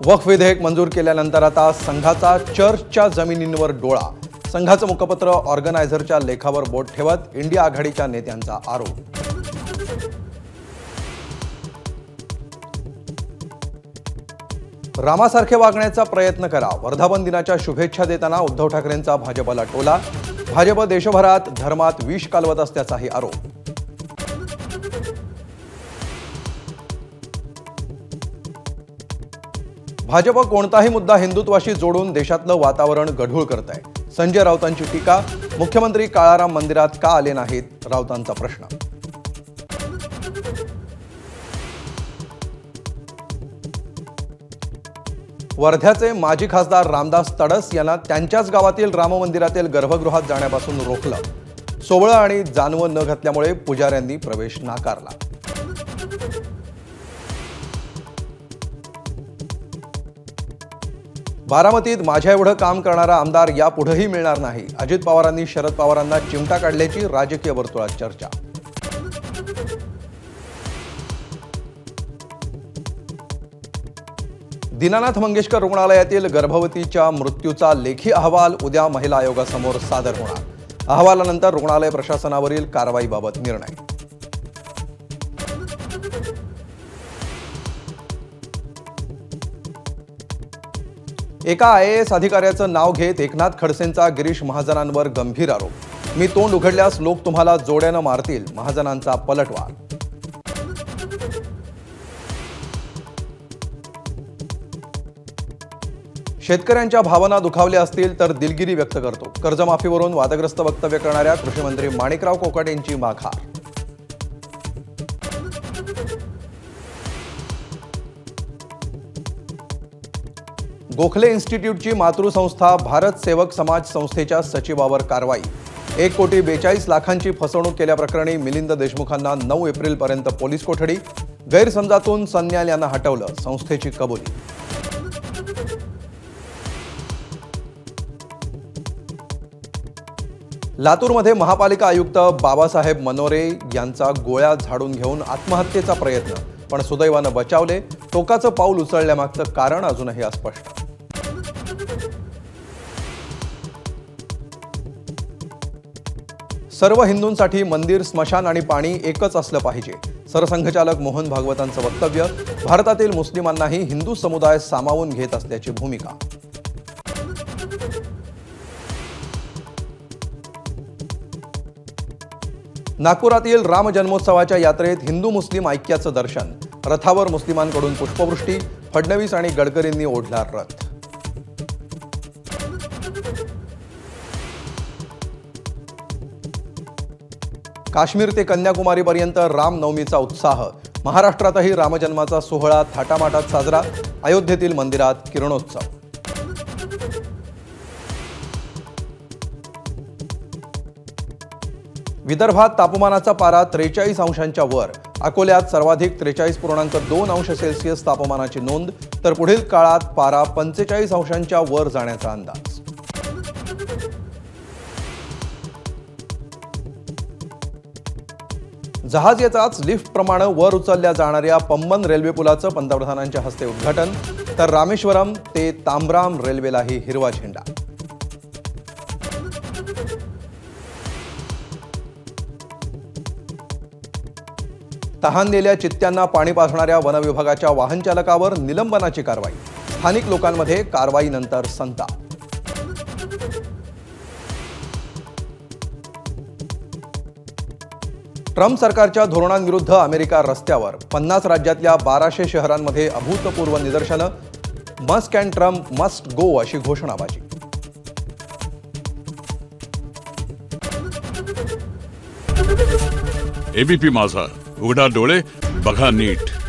वक्फ विधेयक मंजूर केल्यानंतर आता संघाचा चर्चच्या जमिनींवर डोळा. संघाचं मुखपत्र ऑर्गनायझरच्या लेखावर बोट ठेवत इंडिया आघाडीच्या नेत्यांचा आरोप. रामासारखे वागण्याचा प्रयत्न करा. वर्धापन दिनाच्या शुभेच्छा देताना उद्धव ठाकरेंचा भाजपला टोला. भाजप देशभरात धर्मात विष कालवत असल्याचाही आरोप. भाजप कोणताही मुद्दा हिंदुत्वाशी जोडून देशातलं वातावरण गढूळ करत आहे. संजय राऊतांची टीका. मुख्यमंत्री काळाराम मंदिरात का आले नाहीत, राऊतांचा प्रश्न. वर्ध्याचे माजी खासदार रामदास तडस यांना त्यांच्याच गावातील राम मंदिरातील गर्भगृहात जाण्यापासून रोखलं. सोबळं आणि जानवं न घातल्यामुळे पुजाऱ्यांनी प्रवेश नाकारला. बारामतीत माझ्या एवढं काम करणारा आमदार यापुढेही मिळणार नाही. अजित पवारांनी शरद पवारांना चिमटा काढल्याची राजकीय वर्तुळात चर्चा. दीनानाथ मंगेशकर रुग्णालयातील गर्भवतीच्या मृत्यूचा लेखी अहवाल उद्या महिला आयोगासमोर सादर होणार. अहवालानंतर रुग्णालय प्रशासनावरील कारवाईबाबत निर्णय. एका IAS अधिकाऱ्याचं नाव घेत एकनाथ खडसेंचा गिरीश महाजनांवर गंभीर आरोप. मी तोंड उघडल्यास लोक तुम्हाला जोड्यानं मारतील, महाजनांचा पलटवार. शेतकऱ्यांच्या भावना दुखावल्या असतील तर दिलगिरी व्यक्त करतो. कर्जमाफीवरून वादग्रस्त वक्तव्य करणाऱ्या कृषीमंत्री माणिकराव कोकाटे यांची माघार. गोखले इन्स्टिट्यूटची मातृसंस्था भारत सेवक समाज संस्थेच्या सचिवावर कारवाई. 1,42,00,000 फसवणूक केल्याप्रकरणी मिलिंद देशमुखांना 9 एप्रिलपर्यंत पोलीस कोठडी. गैरसमजातून सन्याल यांना हटवलं, संस्थेची कबुली. लातूरमध्ये महापालिका आयुक्त बाबासाहेब मनोरे यांचा गोळ्या झाडून घेऊन आत्महत्येचा प्रयत्न, पण सुदैवानं बचावले. टोकाचं पाऊल उचलण्यामागचं कारण अजूनही अस्पष्ट. सर्व हिंदूंसाठी मंदिर, स्मशान आणि पाणी एकच असलं पाहिजे. सरसंघचालक मोहन भागवतांचं वक्तव्य. भारतातील मुस्लिमांनाही हिंदू समुदाय सामावून घेत असल्याची भूमिका. नागपुरातील राम जन्मोत्सवाच्या यात्रेत हिंदू मुस्लिम ऐक्याचं दर्शन. रथावर मुस्लिमांकडून पुष्पवृष्टी. फडणवीस आणि गडकरींनी ओढला रथ. काश्मीर ते कन्याकुमारीपर्यंत रामनवमीचा उत्साह. महाराष्ट्रातही रामजन्माचा सोहळा थाटामाटात साजरा. अयोध्येतील मंदिरात किरणोत्सव. विदर्भात तापमानाचा पारा 43 अंशांच्या वर. अकोल्यात सर्वाधिक 43.2 अंश सेल्सिअस तापमानाची नोंद, तर पुढील काळात पारा 45 अंशांच्या वर जाण्याचा अंदाज. जहाज येताच लिफ्टप्रमाणे वर उचलल्या जाणाऱ्या पंबन रेल्वे पुलाचं पंतप्रधानांच्या हस्ते उद्घाटन, तर रामेश्वरम ते तांबराम रेल्वेलाही हिरवा झेंडा. तहानलेल्या चित्त्यांना पाणी पाजणाऱ्या वनविभागाच्या वाहन चालकावर निलंबनाची कारवाई. स्थानिक लोकांमध्ये कारवाईनंतर संताप. ट्रम्प सरकारच्या धोरणांविरुद्ध अमेरिका रस्त्यावर. 50 राज्यातल्या 1200 शहरांमध्ये अभूतपूर्व निदर्शनं. Musk and Trump must go अशी घोषणाबाजी. एबीपी माझा, उघडा डोळे बघा नीट.